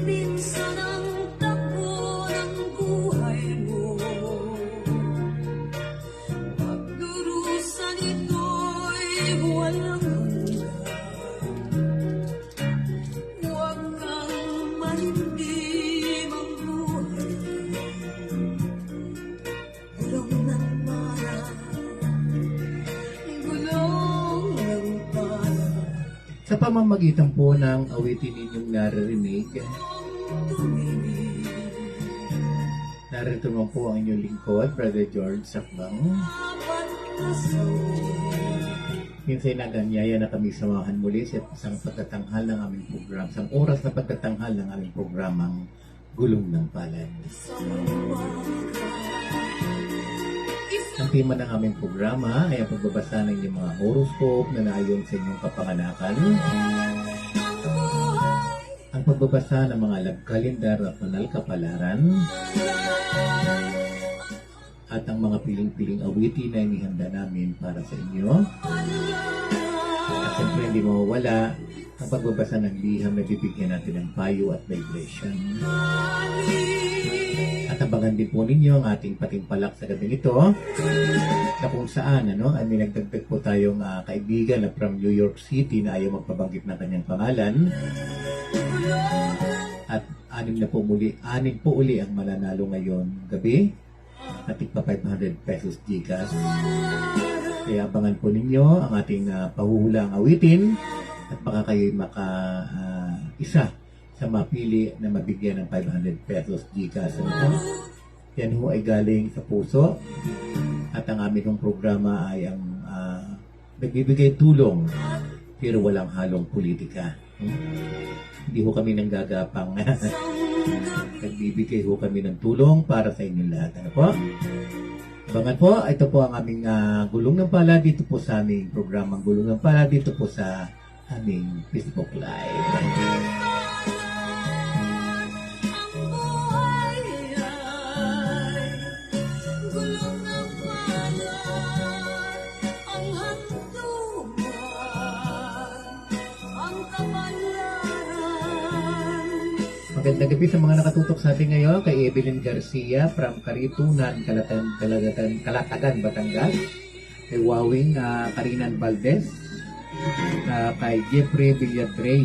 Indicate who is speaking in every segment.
Speaker 1: Minsan ang takbo ng buhay mo, pagdurusan ito'y walang hanggan. Huwag kang malimdim ang buhay, gulong ng mara, gulong ng pala.
Speaker 2: Sa pamamagitan po ng awitin ninyong naririnig, narito naman po ang inyong lingkod, Brother George Sakbang. Minsan naganyaya na kami samahan muli sa isang pagtatanghal ng aming program, isang oras na pagtatanghal ng aming programang Gulong ng Palad. Ang tema ng aming programa ay ang pagbabasa ng inyong mga horoscope na naayon sa inyong kapanganakan, ang pagbabasa ng mga love calendar at panal kapalaran, at ang mga piling-piling awitin na inihanda namin para sa inyo. At siyempre hindi mawawala ang pagbabasa ng liham na bibigyan natin ng payo at vibration. At abangan din po ninyo ang ating patimpalak sa gabi nito, na kung saan ay nagdagdag po tayong kaibigan na from New York City na ayaw magpabanggit ng kanyang pangalan. At anim po uli ang mananalo ngayon gabi at tigpa 500 pesos Gcash. Kaya abangan po ninyo ang ating pahuhulang awitin at baka kayo isa sa mapili na mabigyan ng 500 pesos Gcash. Yan ho ay galing sa puso at ang aming programa ay ang nagbibigay tulong pero walang halong politika. Hindi ho kami nanggagapang. Nagbibigay ho kami ng tulong para sa inyong lahat. Ano po? Abangan po, ito po ang aming Gulong ng Palad dito po sa aming programang Gulong ng Palad dito po sa aming Facebook Live. Magandang gabi sa mga nakatutok sa atin ngayon, kay Evelyn Garcia from Karitunan, Kalatagan, Batangas, kay Wawing Karinan Valdez, kay Jeffrey Villadrey,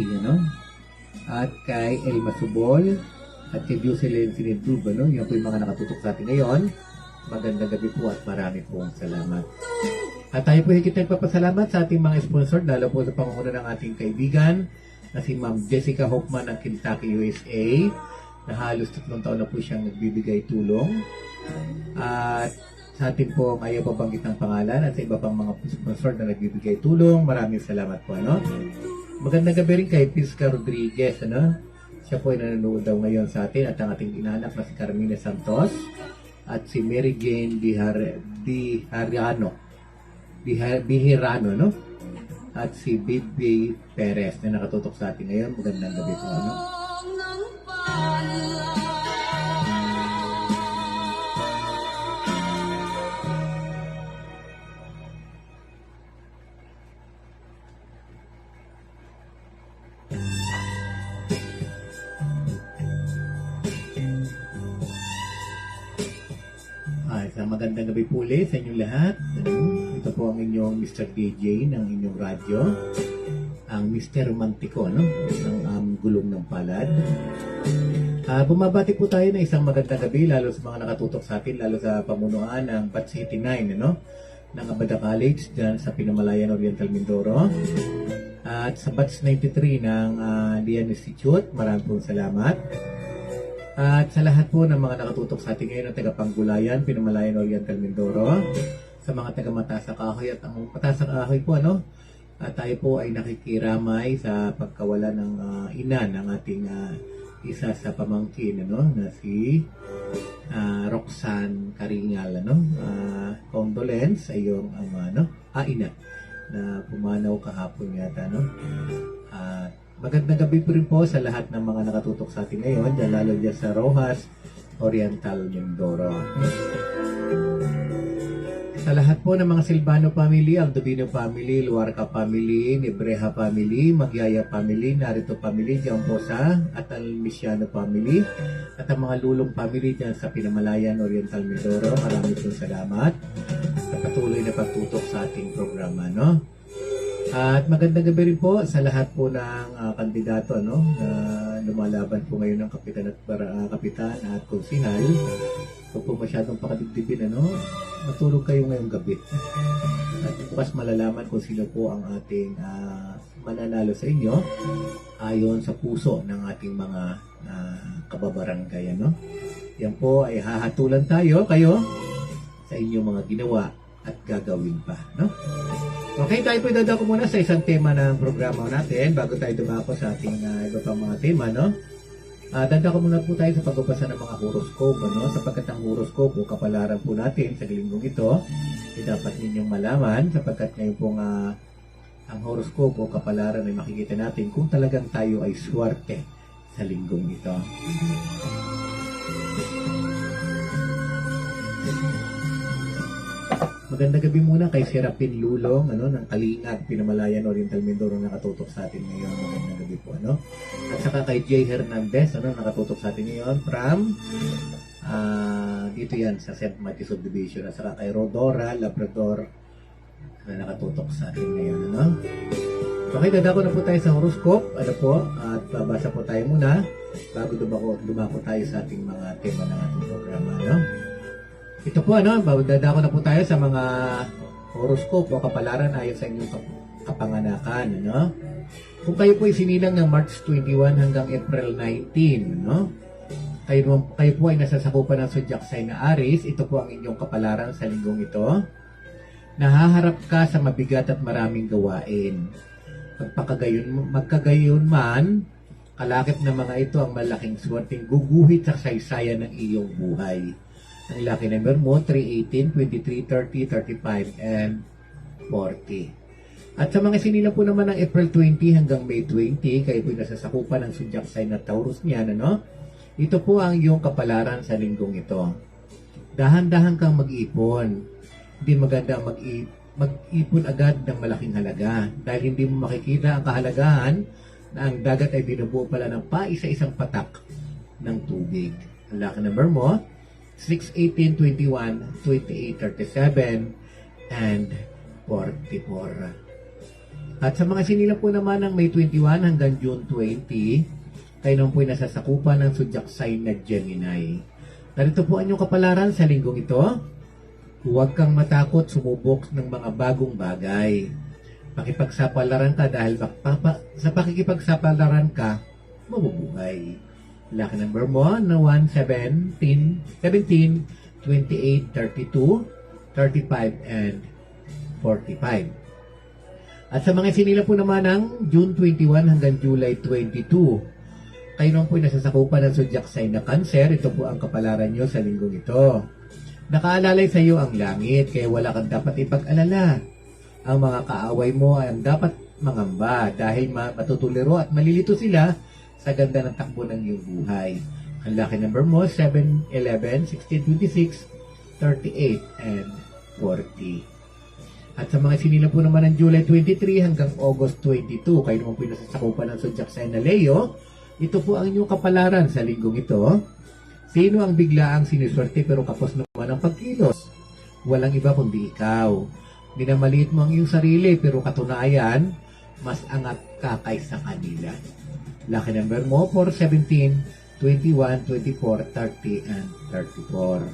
Speaker 2: at kay Elma Subol, at kay Jocelyn Sinidub, yan po yung mga nakatutok sa atin ngayon. Magandang gabi po at marami pong salamat. At tayo po higit nagpapasalamat sa ating mga sponsor, lalo po sa pangunguna ng ating kaibigan, na si Ma'am Jessica Hoffman ng Kentucky, USA, na halos 3 taon na po siyang nagbibigay tulong. At sa atin po ang ayaw pabanggit ng pangalan at sa iba pang mga sponsor na nagbibigay tulong, maraming salamat po. Magandang gabi rin kay Pisca Rodriguez. Siya po ay nanonood daw ngayon sa atin at ang ating inaanak na si Carmina Santos at si Mary Jane Bihirano, at si Bibi Perez na nakatutok sa atin ngayon. Magandang gabi po. Isang magandang gabi po ulit sa inyong lahat. Ito po ang inyong Mr. DJ ng inyong radyo, ang Mr. Romantico, ng Gulong ng Palad. Bumabati po tayo ng isang magandang gabi, lalo sa mga nakatutok sa atin, lalo sa pamunuan ng Batch 89, ng Abada College, dyan sa Pinamalayan Oriental Mindoro. At sa Batch 93 ng Lian Institute, maraming pong salamat. At sa lahat po ng mga nakatutok sa atin ngayon ng taga-Panggulayan, Pinamalayan Oriental Mindoro, sa mga taga-Mataas Kahoy at ang Mataas Kahoy po, at tayo po ay nakikiramay sa pagkawala ng ina ng ating isa sa pamangkin, na si Roxanne Karingal, condolence sa iyong ama, ina, na pumanaw kahapon yata, At magandang gabi po rin po sa lahat ng mga nakatutok sa atin ngayon, lalo dyan sa Rojas Oriental, Mindoro. Sa lahat po ng mga Silvano family, Aldovino family, Luarca family, Nebreja family, Magyaya family, Narito family, dyan po sa Atalmisiano family, at ang mga Lulong family dyan sa Pinamalayan, Oriental, Mindoro. Maraming pong salamat sa patuloy na pagtutok sa ating programa, At magandang gabi rin po sa lahat po ng kandidato, na lumalaban po ngayon ng kapitan at konsihal. Kung po masyadong pakadibdibin, matulog kayo ngayong gabi. At bukas malalaman kung sino po ang ating mananalo sa inyo ayon sa puso ng ating mga kababarangay, Yan po ay hahatulan kayo sa inyong mga ginawa at gagawin pa, Okay, tayo po dadako muna sa isang tema ng programa natin bago tayo dumako sa ating iba pang mga tema, dadako muna po tayo sa pagbabasa ng mga horoscope, sapagkat ang horoscope o kapalaran po natin sa linggong ito ay dapat ninyong malaman, sapagkat ngayon po ang horoscope o kapalaran ay makikita natin kung talagang tayo ay swerte sa linggong ito. Magandang gabi muna kay Serapin Lulong, ng Kalingag, Pinamalayan, Oriental, Mindoro, nakatutok sa atin ngayon. Magandang gabi po, At saka kay Jay Hernandez, nakatutok sa atin ngayon from dito yan sa St. Matthew Subdivision. At saka kay Rodora Labrador na nakatutok sa atin ngayon, Okay, dadako na po tayo sa horoscope, at babasa po tayo muna bago dumako tayo sa ating mga tema ng ating programa, Ito po, dadako na po tayo sa mga horoscope o kapalaran ayon sa inyong kapanganakan, Kung kayo po ay sinilang ng March 21 hanggang April 19, kayo po ay nasasakupan ng zodiac sign na Aries, ito po ang inyong kapalaran sa linggong ito. Nahaharap ka sa mabigat at maraming gawain. Magkagayon man, kalakip na mga ito ang malaking swerteng guguhit sa saysayan ng iyong buhay. Ang lucky number mo, 3, 18, 23, 30, 35, and 40. At sa mga sinilang po naman ng April 20 hanggang May 20, kayo po nasasakupan ng zodiac sign na Taurus niyan, Ito po ang iyong kapalaran sa linggong ito. Dahan-dahan kang mag-ipon. Hindi maganda mag-ipon agad ng malaking halaga dahil hindi mo makikita ang kahalagahan na ang dagat ay binubuo pala ng paisa-isang patak ng tubig. Ang lucky number mo, 6, 18, 21, 28, 37, and 44. At sa mga sinila po naman ng May 21 hanggang June 20, kayo naman po ay nasasakupan ng zodiac sign na Gemini. Narito po ang inyong kapalaran sa linggong ito. Huwag kang matakot sumubok ng mga bagong bagay. Pakipagsapalaran ka dahil sa pakikipagsapalaran ka, mabubuhay. Lucky number mo na 1, 17, 28, 32, 35, and 45. At sa mga sinila po naman ng June 21 hanggang July 22, kayo naman po ay nasasakupan ng zodiac sign na Cancer. Ito po ang kapalaran nyo sa linggong ito. Nakaalalay sa iyo ang langit, kaya wala kang dapat ipag-alala. Ang mga kaaway mo ay ang dapat mangamba dahil matutuliro at malilito sila sa ganda ng takbo ng iyong buhay. Ang lucky number mo, 7, 11, 16, 26, 38, and 40. At sa mga sinila po naman ng July 23 hanggang August 22, kayo naman po nasasakupan ng zodiac sign na Leo. Ito po ang inyong kapalaran sa linggong ito. Sino ang biglaang siniswerte pero kapos naman ang pagkilos? Walang iba kundi ikaw. Minamaliit mo ang iyong sarili pero katunayan, mas angat ka kaysa kanila. Lucky number mo, 4, 17, 21, 24, 30, and 34.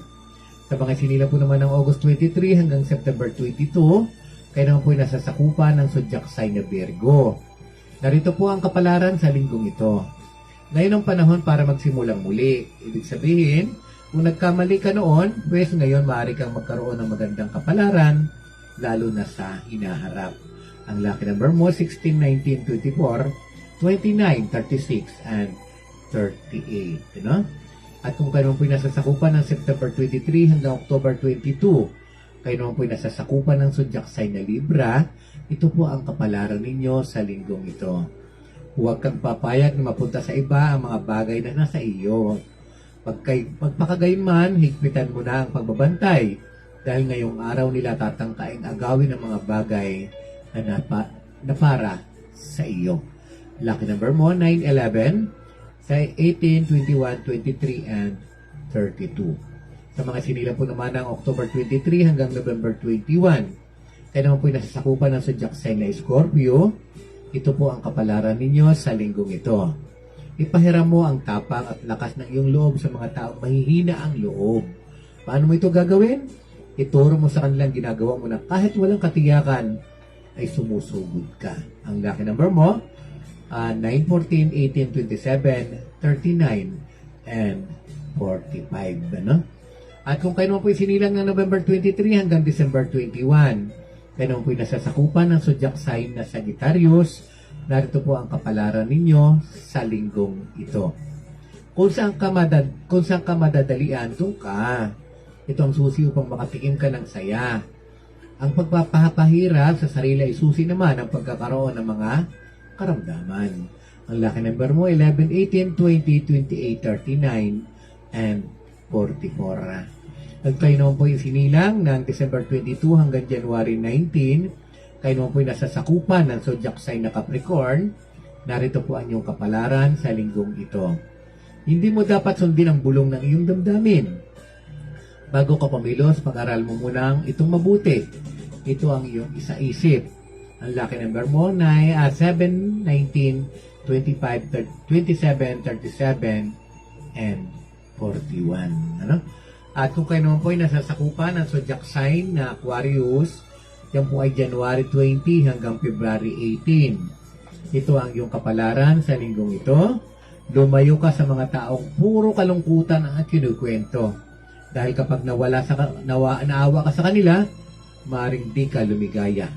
Speaker 2: Sa mga sinila po naman ng August 23 hanggang September 22, kayo naman po ay nasasakupan ng zodiac sign na Virgo. Narito po ang kapalaran sa linggong ito. Ngayon ang panahon para magsimulang muli. Ibig sabihin, kung nagkamali ka noon, pues ngayon maaari kang magkaroon ng magandang kapalaran, lalo na sa hinaharap. Ang lucky number mo, 16, 19, 24, 29, 36, and 38. No? At kung kayo naman po'y nasasakupan ng September 23 hanggang October 22, kayo naman po'y nasasakupan ng Zodiac sign na Libra, ito po ang kapalaran ninyo sa linggong ito. Huwag kang papayag na mapunta sa iba ang mga bagay na nasa iyo. Pagpakagayman, higpitan mo na ang pagbabantay dahil ngayong araw nila tatangkaing agawin ang mga bagay na para sa iyo. Lucky number mo, 9, 11, sa 18, 21, 23, and 32. Sa mga sinila po naman ng October 23 hanggang November 21, kaya naman po yung nasasakupan ng Zodiac sign na Scorpio, ito po ang kapalaran ninyo sa linggong ito. Ipahiram mo ang tapang at lakas ng iyong loob sa mga taong mahihina ang loob. Paano mo ito gagawin? Ituro mo sa kanilang ginagawa mo na kahit walang katiyakan, ay sumusugod ka. Ang lucky number mo, 9, 14, 18, 27, 39, and 45. Ano? At kung kayo naman po sinilang ng November 23 hanggang December 21, kayo naman po nasasakupan ng Zodiac sign na Sagittarius, narito po ang kapalaran ninyo sa linggong ito. Kung saan ka madadalian, doon ka. Ito ang susi upang makatikim ka ng saya. Ang pagpapahirap sa sarili ay susi naman ang pagkakaroon ng mga karamdaman. Ang lucky number mo, 11, 18, 20, 28, 39, and 44. At kayo naman po yung sinilang ng December 22 hanggang January 19, kayo naman po yung nasasakupan ng Zodiac sign na Capricorn, narito po ang iyong kapalaran sa linggong ito. Hindi mo dapat sundin ang bulong ng iyong damdamin. Bago ka pamilos, pag-aral mo munang itong mabuti. Ito ang iyong isa-isip. Ang lucky number mo na 7, 19, 25, 27, 37, and 41. Ano? At kung kayo naman po ay nasasakupan ng Zodiac sign na Aquarius, yan po ay January 20 hanggang February 18. Ito ang iyong kapalaran sa linggong ito. Lumayo ka sa mga taong puro kalungkutan ang kinukwento. Dahil kapag naawa ka sa kanila, maaaring di ka lumigaya.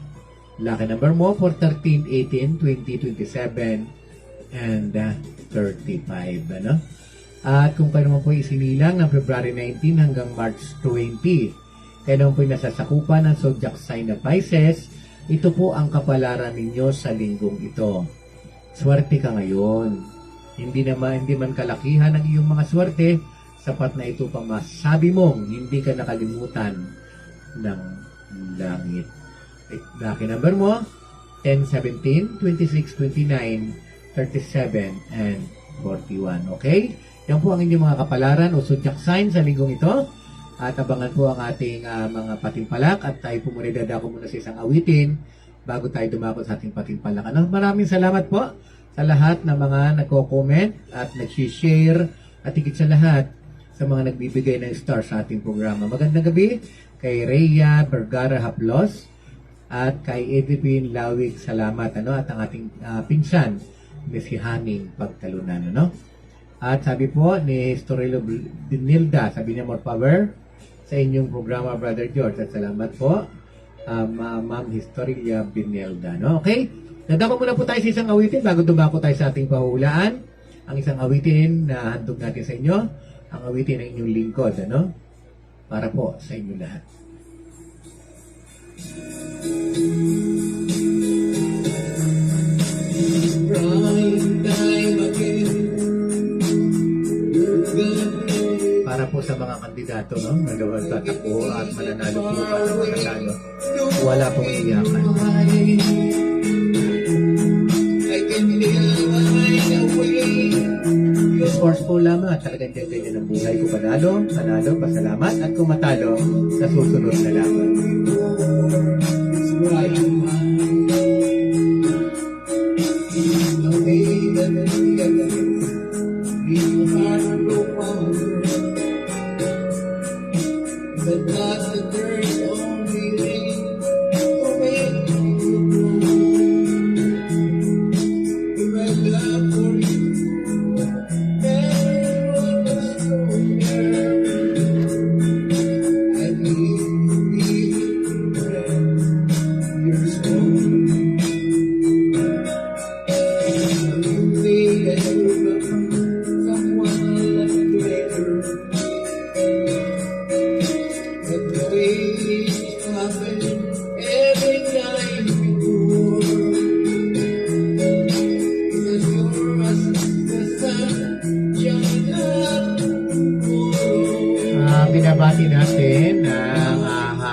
Speaker 2: Lucky number mo for 13, 18, 20, 27, and 35. Ano? At kung kayo naman po isinilang ng February 19 hanggang March 20, kayo naman po nasasakupan ng Zodiac sign na Pisces, ito po ang kapalaran ninyo sa linggong ito. Swerte ka ngayon. Hindi man kalakihan ang iyong mga swerte, sapat na ito pang masabi mong hindi ka nakalimutan ng langit. Lucky number mo, 10, 17, 26, 29, 37, and 41. Okay? Yan po ang inyong mga kapalaran o Zodiac sign sa linggong ito. At abangan po ang ating mga patimpalak at tayo po muna dadako muna sa isang awitin bago tayo dumako sa ating patimpalak. Maraming salamat po sa lahat ng mga nagko-comment at nag-share at higit sa lahat sa mga nagbibigay ng star sa ating programa. Magandang gabi kay Rhea Vergara Haplos at kay Edipin Lawig. Salamat. At ang ating pinsan, Miss Haning Pagtalunan. At sabi po ni Storelo Binilda, sabi niya more power sa inyong programa, Brother George. At salamat po, Ma'am Historia Binilda. Okay? Nadako muna po tayo sa isang awitin bago dumako tayo sa ating pahulaan. Ang isang awitin na handog natin sa inyo, ang awitin ng inyong lingkod. Para po sa inyo lahat. Para po sa mga kandidato, na tatakbo at mananalo po pa sa mananalo, wala pong iyakan. Sports po lamang at talagang ganyan ang buhay ko. Panalo, pasalamat, at kung matalo sa susunod na laban.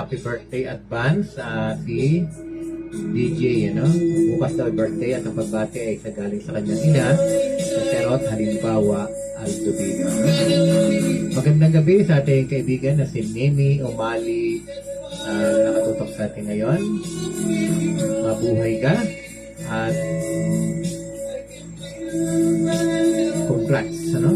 Speaker 2: happy birthday advance si DJ, ano? Bukas daw ay birthday at ang pagbati ay sa galing sa kanyang ina, sa Serot Halimbawa Aldovino. Magandang gabi sa ating kaibigan na si Nemi Umali, nakatutok sa atin ngayon. Mabuhay ka at congrats, ano?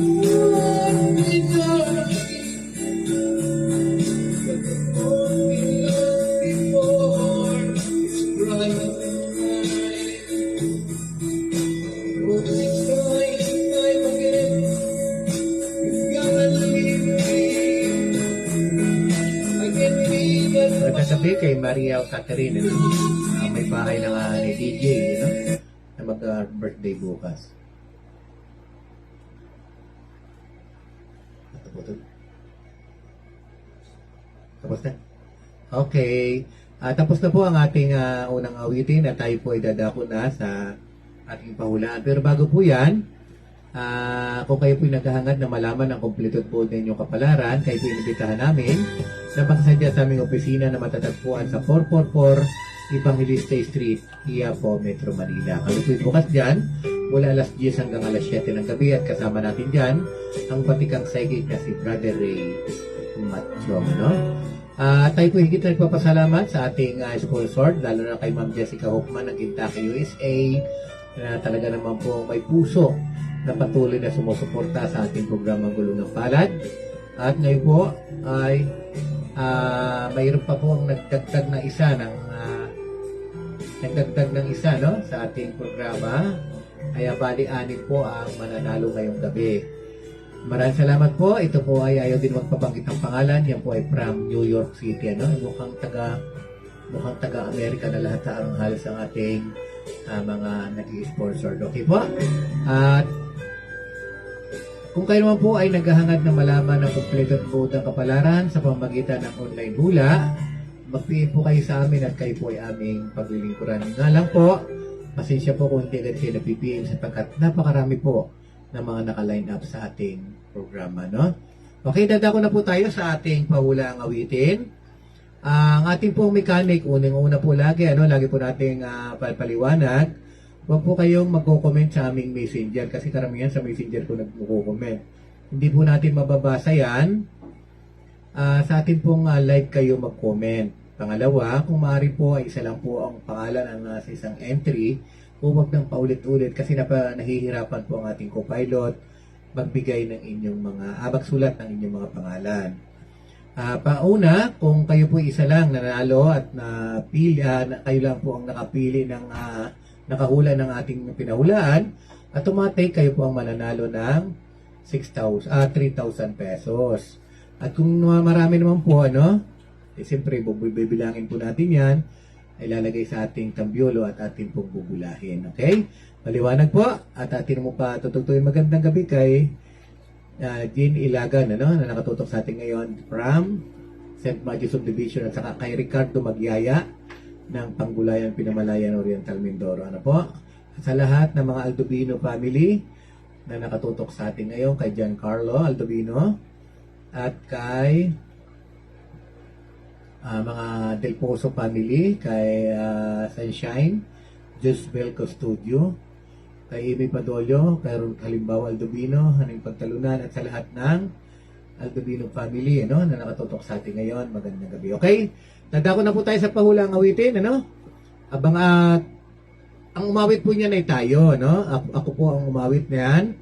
Speaker 2: Magandang gabi kay Maria Catherine, ano? May bahay ng ni DJ, ano? Na mag-birthday bukas. Tapos na? Okay. Tapos na po ang ating unang awitin at tayo po ay dadako na sa ating pahulaan. Pero bago po yan, kung kayo po ay naghahangad na malaman ang kompleto po ng inyong kapalaran, kayo po inibitahan namin na pagsadya sa aming opisina na matatagpuan sa 444 Evangelista Street, Quiapo, Metro Manila. Kami po bukas dyan, mula alas 10 hanggang alas 7 ng gabi at kasama natin dyan ang patikang psychic na si Brother Ray Matchong, no? Tayo po higit na nagpapasalamat sa ating sponsor, lalo na kay Ma'am Jessica Hoffman ng Kentucky, USA, na talaga naman po may puso na patuloy na sumusuporta sa ating programang Gulong ng Palad. At ngayon po ay mayroon pa po ang nagdagdag ng isa no, sa ating programa. Kaya bali-anin po ang mananalo ngayong gabi. Maraming salamat po. Ito po ay ayaw din magpabanggit ng pangalan. Yan po ay from New York City. Ano? Mukhang taga-Amerika na lahat ang halos ang ating mga nag-i-sponsor. Okay po? At kung kayo naman po ay naghahangad na malaman ng kompleto po ng kapalaran sa pamamagitan ng online hula, mag-PM po kayo sa amin at kayo po ay aming paglilingkuran. Nga lang po, pasensya po kung hindi agad kayo na-PM sapagkat napakarami po na mga naka-line up sa ating programa, no? Okay, dadako na po tayo sa ating pahulang awitin. Ang ating pong mechanic, unang-una po lagi po nating palpaliwanag. Huwag po kayong magko-comment sa aming messenger kasi karamihan sa messenger ko nagko-comment. Hindi po natin mababasa yan. Sa atin pong live kayo mag-comment. Pangalawa, kung maaari po ay isa lang po ang pangalan ng sa isang entry. Huwag nang paulit-ulit kasi nahihirapan po ang ating co-pilot magbigay ng inyong mga magsulat ng inyong mga pangalan. Pauna, kung kayo po isa lang nanalo at napili, kayo lang po ang nakapili ng nakahula ng ating pinahulaan, automatic kayo po ang mananalo ng 3,000 pesos. At kung marami naman po, siyempre, bibilangin po natin yan, ilalagay sa ating tambyolo at ating pong bubulahin. Okay? Maliwanag po. At atin mo pa tutugtuin magandang gabi kay Jean Ilagan, na nakatutok sa atin ngayon from St. Matthew Subdivision at saka kay Ricardo Magyaya ng Panggulayan, Pinamalayan, Oriental, Mindoro. Ano po? At sa lahat ng mga Aldovino family na nakatutok sa atin ngayon, kay Giancarlo Aldovino at kay mga Del Pozo family, kay Sunshine, Josbel Custodio, kay Amy Padolio, kay Ron Halimbawa Aldovino, Haning Pagtalunan, at sa lahat ng Aldovino family, na nakatutok sa atin ngayon. Magandang gabi. Okay? Nadako na po tayo sa pahulang awitin, Abang ang umawit po niyan ay tayo, Ako po ang umawit niyan.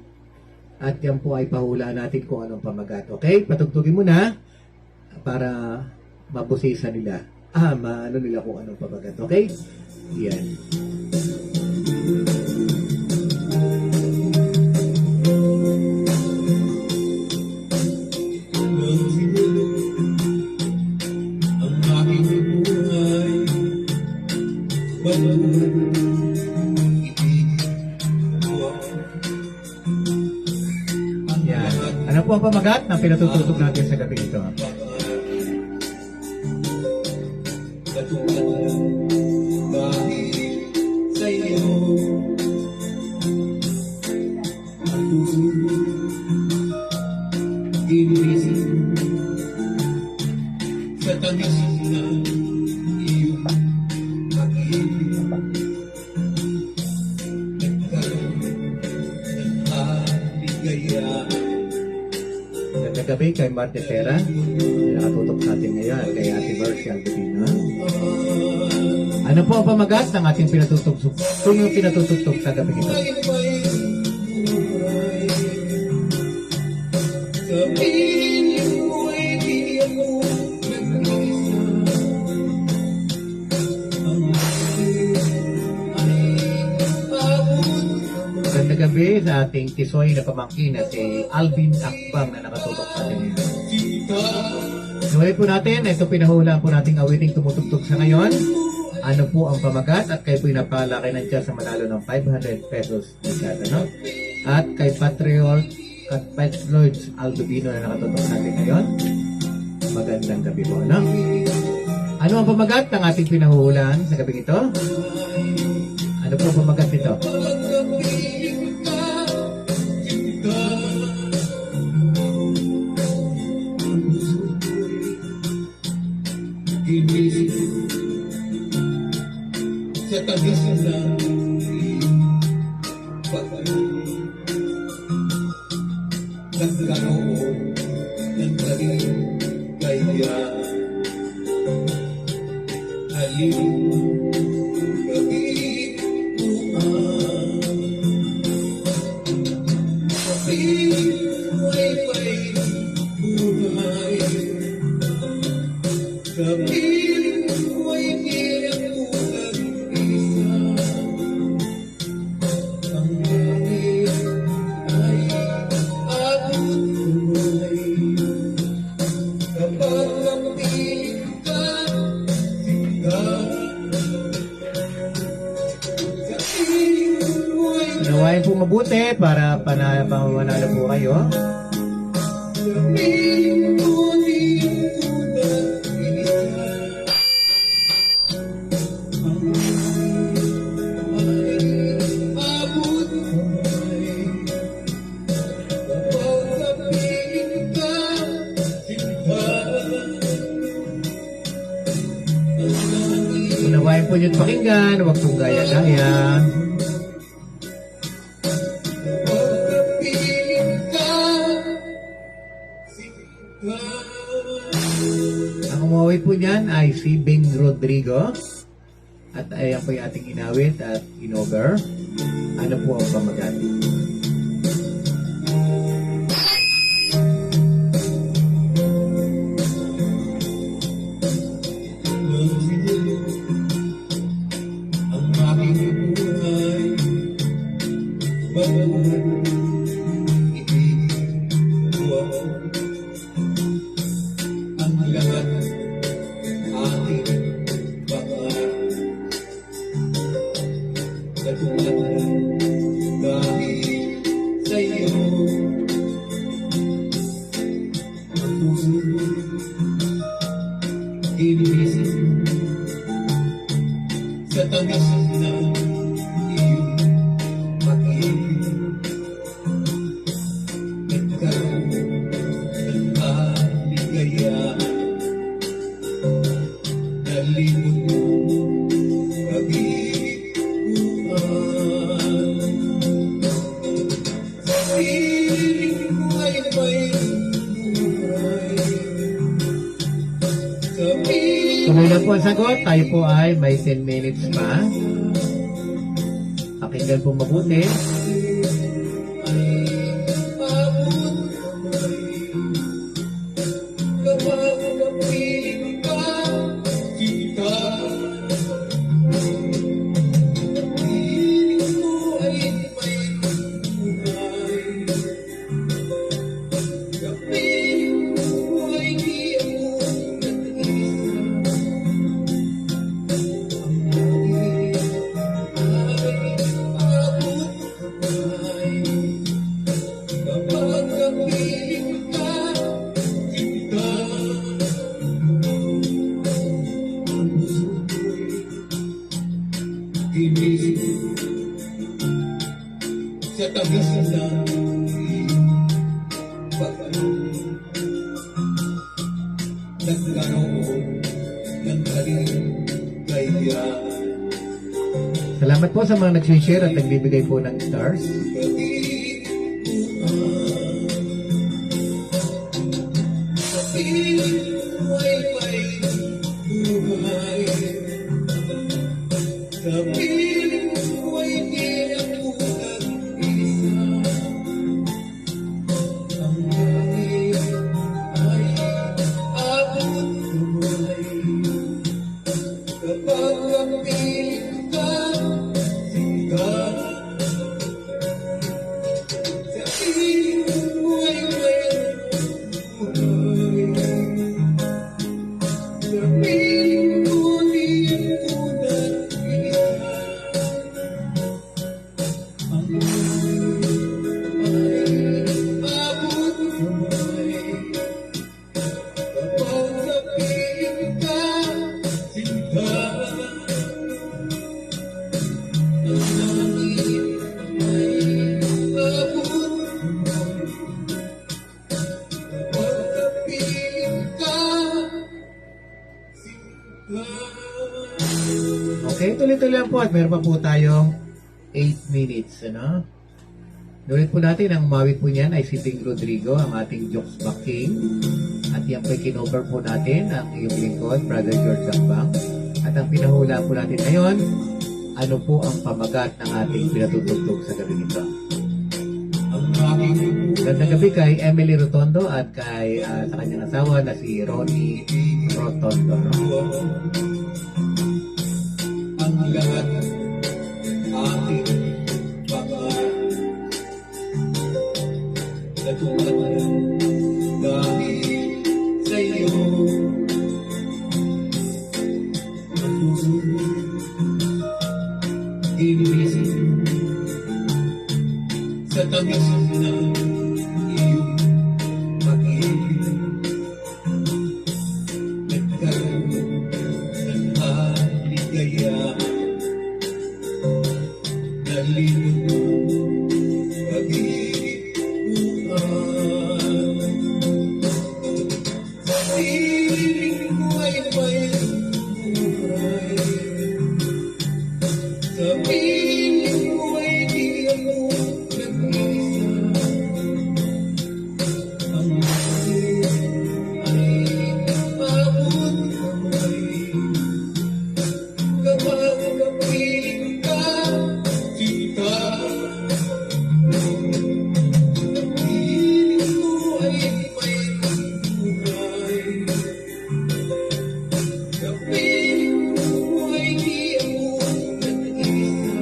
Speaker 2: At yan po ay pahulaan natin kung anong pamagat. Okay? Patugtugin mo na para mabusisa nila. Maano nila kung anong pamagat. Okay? Yan. Yan. Ano po ang pamagat na pinatututok natin sa gabi ito?
Speaker 3: Sa tamis na
Speaker 2: gabi kay Marte Terra, na nakatutok sa atin ngayon, at kay Ate Mercy Albino. Ano po ang pamagat ng ating pinatutugtog? Kung yung pinatutugtog sa gabi ito. Magandang gabi sa ating tisoy na pamangkin na si Alvin Akbang na nakatutok sa atin ngayon. Gawin po natin, ito pinahulaan po nating awiting tumutugtog sa ngayon. Ano po ang pamagat at kayo po napalaki ng Diyos sa manalo ng 500 pesos bigada, no? At kay Patriot at Pet Lloyds Aldovino na nakatutok sa atin ngayon. Magandang gabi po, no? Ano ang pamagat ng ating pinahulaan sa gabi ito? Ano po ang pamagat nito?
Speaker 3: Sa tagisan ng naglaro ng taring kaya aliw gabi wifi buhay kapiling buhay kaya kulang isa ang langit ay abot buhay kapag napiling ka kapiling buhay
Speaker 2: Nawain po mabuti para manalo po kayo.
Speaker 3: kapiling buhay
Speaker 2: Unawain po nyo't pakinggan, huwag pong gaya-gaya. Ang umawit po niyan ay si Bing Rodrigo. At ayan po yung ating inawit at inover. Ano po ang pamagat?
Speaker 3: ang aking buhay baguhan itiwa ang lahat aking bakar katulad dahil sa iyo ang puso ginisip sa tamis ng iyong pag-ibig nagkaroon ng kaligayahan nalimot mo pag-ibig buhay sa piling ko ay may buhay sa piling
Speaker 2: Tuloy na po ang sagot. Tayo po ay may 10 minutes pa. Pakinggan po mabuti.
Speaker 3: sa tagas ng nagkaroon ng kaligayahan.
Speaker 2: Salamat po sa mga nag-share at nagbibigay po ng stars. tuloy-tuloy lang po at meron pa po tayong 8 minutes, ano? Ulit po natin, ang umawit po niyan ay si Ting Rodrigo, ang ating Jokes Back King. At yan po kinover po natin ang iyong lingkod, Brother George Gambang. At ang pinahula po natin ngayon, ano po ang pamagat ng ating pinatutugtog sa gabi nito. Gandang gabi kay Emily Rotondo at kay sa kanyang asawa na si Ronnie Rotondo.
Speaker 3: Ang lahat aking pangarap natupad dahil sa iyo. Ginising sa tamis ng iyong pag-ibig, nagkaroon ng haligaya, nalimot mo pag-ibig buhay. Sa piling ko ay may buhay, sa piling ko ay di ako nag-isa. Ang buhay ay abot kamay, kapag kapiling ka, kita. Ang piling ko ay may buhay, sa piling ko ay di ako nag-isa.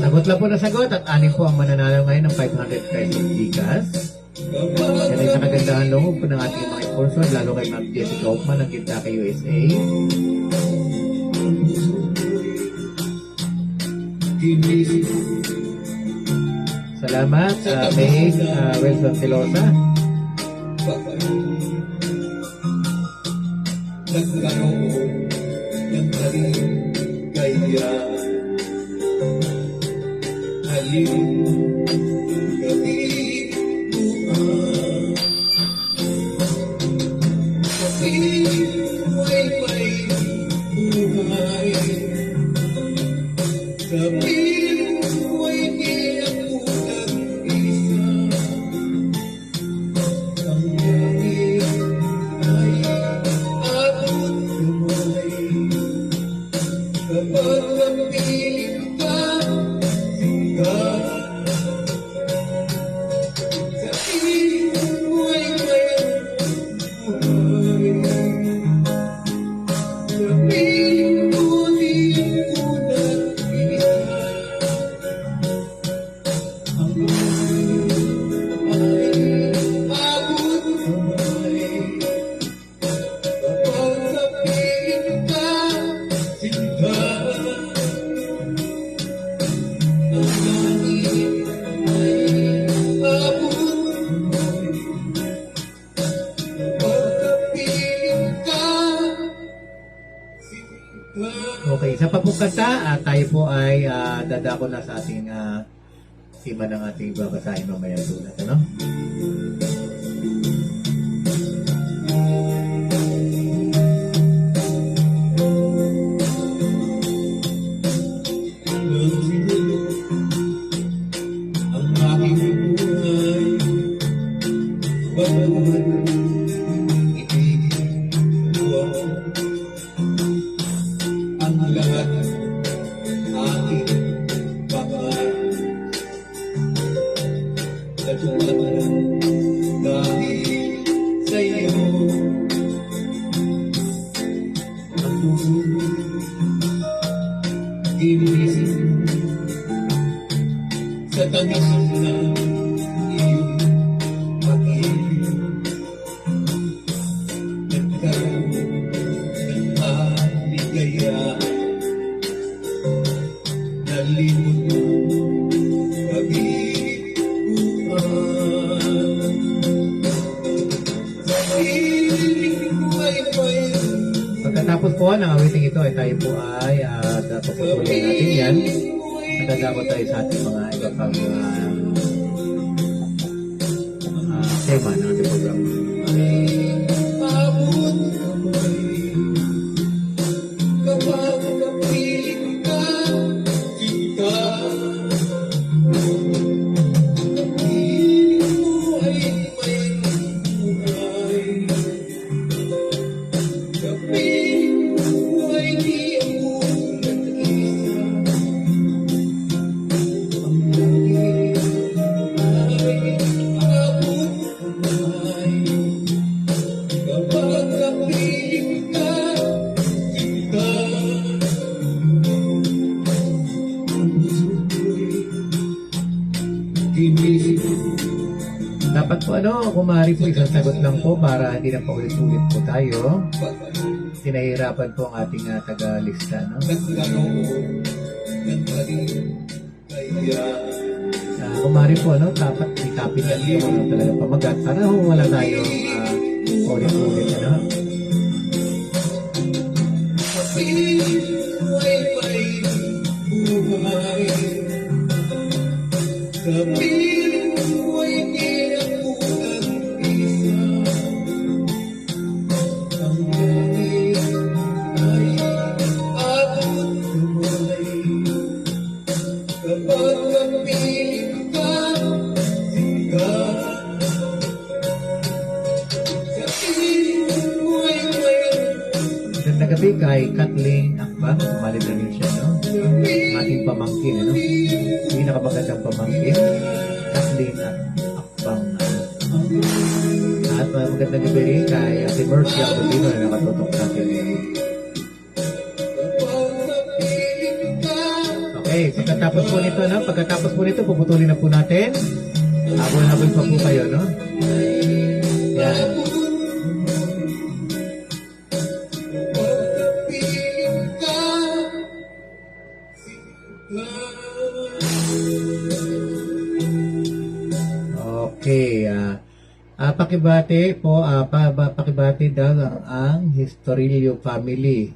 Speaker 2: Sagot lang po na sagot at anin po ang mananalo ngayon ng 500 pesos Gcash. Yan ay sa kagandahan loob po ng ating mga sponsor, lalo kay Ma'am Jessica Hoffman ng Kentucky, USA.
Speaker 3: Ginising
Speaker 2: Salamat sa Meg Wilson Filosa.
Speaker 3: nagkaroon ng kaligaya, halin gabi buwan. Sa piling mo ay may buhay, sa piling mo ay di ako nag-isa. Ang langit ay abot kamay, kapag napiling ka, sikat. Sa piling mo ay may buhay, sa piling mo di ako nag-isa. Ang langit ay abot kamay, kapag napiling ka, sikat. Ang langit ay abot kamay, kapag napiling ka, sikat.
Speaker 2: Okay, sa papukata, tayo po ay dadako na sa ating tema ng ating babasahin mamaya sulat, ano?
Speaker 3: Ang aking buhay, bagaman itigil mo ako. Ang lahat aking pangarap natupad dahil sa iyo. Ang puso ginising sa tamis ng iyong pag-ibig, nagkaroon ng haligaya, nalimot mo pag-ibig buwan. Sa piling ko ay may
Speaker 2: Pagkatapos po ng awiting ito ay tayo po ay tutuloy natin yan. Nagagawa tayo sa ating mga iba pang tema ng ating program.
Speaker 3: abot kamay,
Speaker 2: Dapat po kumari po isang sagot lang po para hindi na paulit-ulit po tayo. Sinahirapan po ang ating taga-lista, no? Kumari po, dapat itapitan po talaga pamagat para wala tayong ulit-ulit, Magandang gabi kay Kathleen Akbang. Sumali na rin siya, no? Ang ating pamangkin, Pinakamagandang pamangkin. Kathleen Akbang. At magandang gabi rin kay Ate Mercy Aldovino na nakatutok sa atin. Okay, pagkatapos po nito, puputulin na po natin. Habol-habol pa po kayo, no? Yan. Okay, pakibati po, pakibati daw ang Historilio family.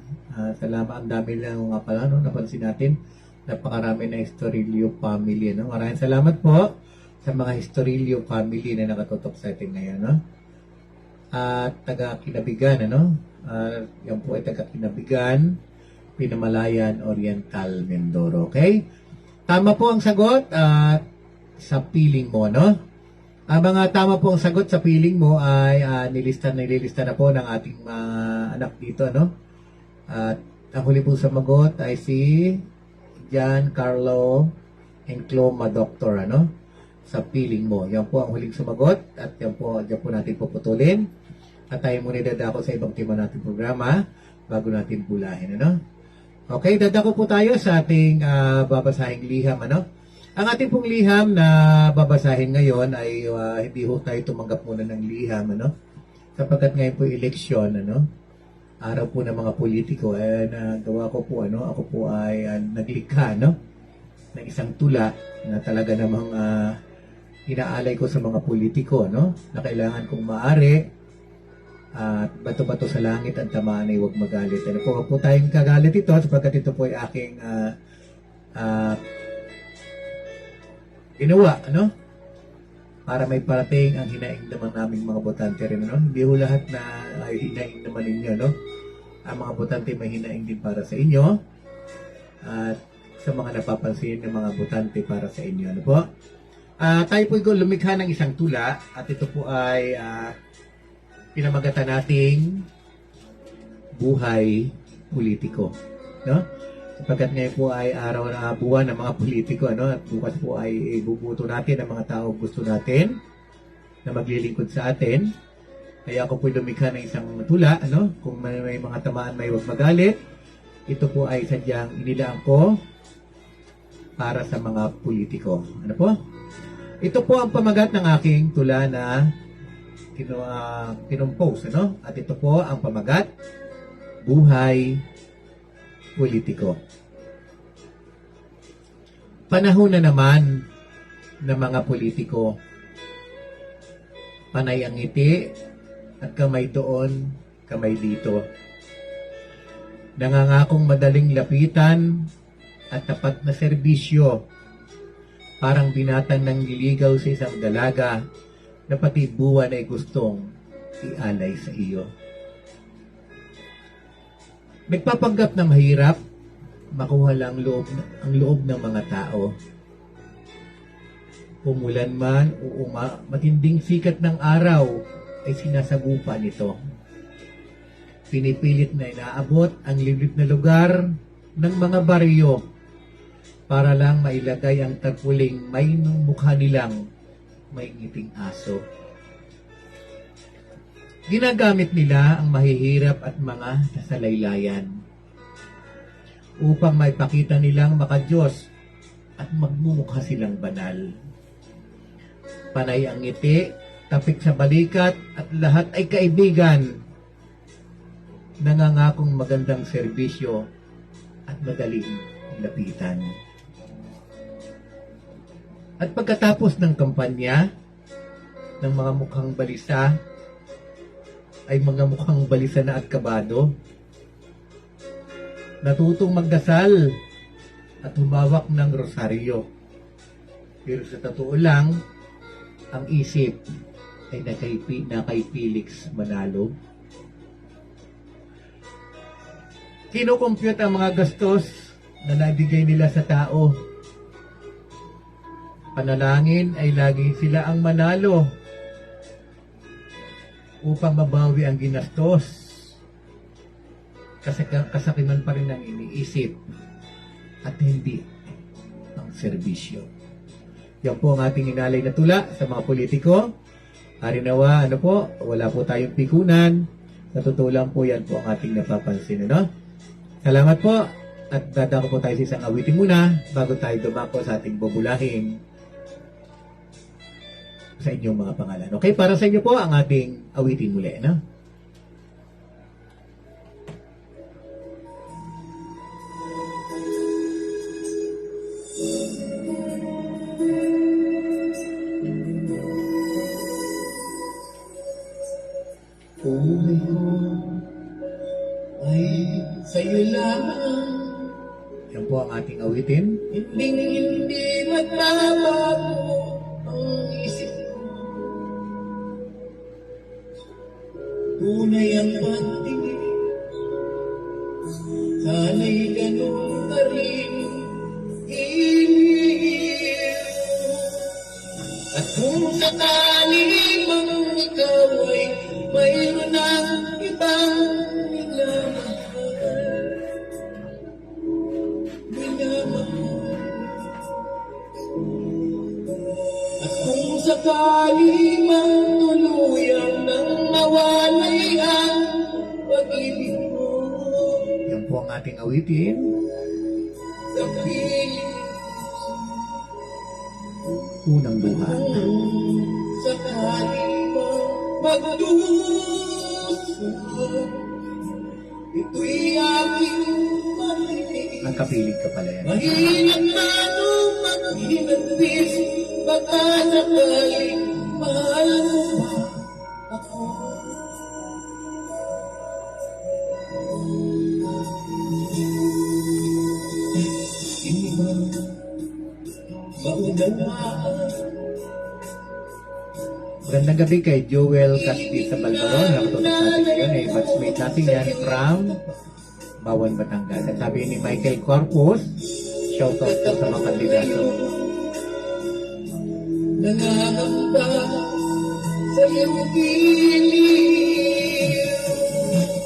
Speaker 2: Salamat, ang dami lang nga pala, napansin natin, napakarami na Historilio family, Maraming salamat po sa mga Historilio family na nakatutok sa atin ngayon, At taga-Kinabigan, yan po ay taga-Kinabigan, Pinamalayan, Oriental, Mindoro, okay? Tama po ang sagot sa piling mo, Ang mga tama po ang sagot sa piling mo ay nililista na po ng ating anak dito, At ang huli po sa magot ay si Giancarlo Encloma Doctor, sa piling mo. Yan po ang huling sumagot at yan po natin puputulin. At tayo muna dadako sa ibang tema nating programa bago natin pulahin, Okay, dadako po tayo sa ating babasahing liham, Ang ating pong liham na babasahin ngayon ay hindi ho tayo tumanggap muna ng liham, Sapagkat ngayon po eleksyon, araw po ng mga politiko, nagawa ko po, ako po ay naglikha, ng isang tula na talaga namang inaalay ko sa mga politiko, na kailangan kong maari at bato-bato sa langit ang tamaan ay huwag magalit. Huwag po tayong kagalit ito sapagkat ito po ay aking ginawa, para may parating ang hinaing naman naming mga botante rin, Hindi ho lahat na ay hinaing naman ninyo, Ang mga botante may hinaing din para sa inyo at sa mga napapansin ng mga botante para sa inyo, po? Tayo po lumikha ng isang tula at ito po ay pinamagatan nating buhay politiko, Sapagkat ngayon po ay araw na buwan ng mga politiko, At bukas po ay ibubuto natin ang mga tao gusto natin na maglilingkod sa atin. Kaya ako po lumikha ng isang tula, Kung may mga tamaan may huwag magalit. Ito po ay sadyang inilaan ko para sa mga politiko. Ano po? Ito po ang pamagat ng aking tula na kinumpose, At ito po ang pamagat, buhay politiko. Panahon na naman ng mga politiko. Panay ang ngiti at kamay doon, kamay dito. Nangangakong madaling lapitan at tapat na serbisyo. Parang binatang nang liligaw sa isang dalaga na pati buwan ay gustong ialay sa iyo. Nagpapanggap na mahirap makuha lang ang loob ng mga tao. Umulan man o matinding sikat ng araw ay sinasagupa nito. Pinipilit na inaabot ang liblib na lugar ng mga baryo para lang mailagay ang tagpuling may nung mukha nilang may ngiting aso. Ginagamit nila ang mahihirap at mga nasalaylayan upang maipakita nilang makadiyos at magmumukha silang banal. Panay ang ngiti tapik sa balikat at lahat ay kaibigan. Nangangakong magandang serbisyo at madaling lapitan. At pagkatapos ng kampanya ng mga mukhang balisa ay mga mukhang balisa na at kabado, natutong magdasal at humawak ng rosaryo. Pero sa totoo lang, ang isip ay na kay Felix Manalo. Kinukompute ang mga gastos na nabigay nila sa tao. Panalangin ay lagi sila ang manalo upang mabawi ang ginastos. Kasakiman pa rin ang iniisip at hindi ang serbisyo. Yan po ang ating inalay na tula sa mga politiko. Harinawa, wala po tayong pikunan. Sa totoo lang po, yan po ang ating napapansin. Salamat po at dadako po tayo sa isang awitin muna bago tayo dumako sa ating bubulahin sa inyong mga pangalan. Okay, para sa inyo po ang ating awitin muli.
Speaker 3: Puhay ko ay sa'yo lamang,
Speaker 2: Yan po ang ating awitin.
Speaker 3: hindi magbabago ang isip ko. Tunay ang pagtingin, sana'y ganun ka rin hihil. At kung sakali mang ikaw ay mayroon ng ibang minamahal. At kung sakali mang tuluyan nang mawalay ang pag-ibig mo
Speaker 2: Yan po ang ating awitin.
Speaker 3: sa piling
Speaker 2: Unang buhat.
Speaker 3: sakali mang magdusa, ito'y aking marinig.
Speaker 2: Ang kapilig ka pala yan.
Speaker 3: Mahirap na nung maghinagpis, baka sakaling mahal mo ba ako? Hindi ba maunawaan?
Speaker 2: Magandang gabi kay Joel Caspi sa Balbaron. Nakatulog natin ngayon ay batchmate natin yan from Bawan, Batangas. At sabi ni Michael Corpus, shoutout po sa mga kandidato.
Speaker 3: Nangangamba sa iyong piling.